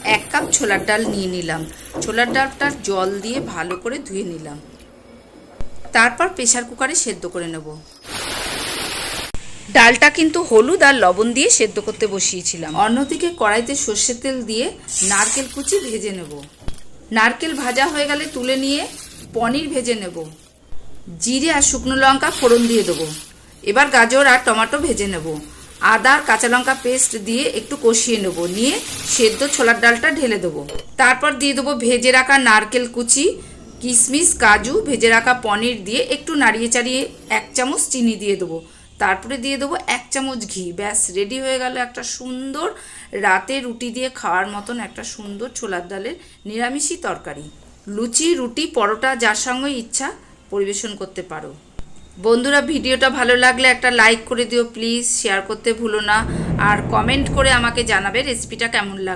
1 cup ছোলার ডাল নিয়ে নিলাম। ছোলার ডালটা জল দিয়ে ভালো করে ধুয়ে নিলাম। তারপর প্রেসার কুকারে সেদ্ধ করে নেব। ডালটা কিন্তু হলুদ আর লবণ দিয়ে সেদ্ধ করতে বসিয়েছিলাম। অন্যদিকে কড়াইতে সর্ষের তেল দিয়ে নারকেল কুচি ভেজে নেব। নারকেল ভাজা হয়ে গেলে তুলে নিয়ে পনির ভেজে নেব। জিরে আর শুকনো লঙ্কা ফোড়ন দিয়ে দেবো। এবার গাজর আর টমেটো ভেজে নেব। আদা আর কাঁচা লঙ্কা পেস্ট দিয়ে একটু কষিয়ে নেব। নিয়ে সেদ্ধ ছোলার ডালটা ঢেলে দেবো। তারপর দিয়ে দেবো ভেজে রাখা নারকেল কুচি, কিশমিশ, কাজু, ভেজে রাখা পনির দিয়ে একটু নাড়িয়ে চাড়িয়ে 1 চামচ চিনি দিয়ে দেবো। তারপরে দিয়ে দেবো 1 চামচ ঘি। ব্যাস রেডি হয়ে গেল একটা সুন্দর রাতে রুটি দিয়ে খাওয়ার মতন একটা সুন্দর ছোলার ডালের নিরামিষি তরকারি। লুচি, রুটি, পরোটা যার সঙ্গে ইচ্ছা পরিবেশন করতে পারো। বন্ধুরা, ভিডিওটা ভালো লাগলে একটা লাইক করে দিও প্লিজ, শেয়ার করতে ভুলো না, আর কমেন্ট করে আমাকে জানাবে রেসিপিটা কেমন লাগলো।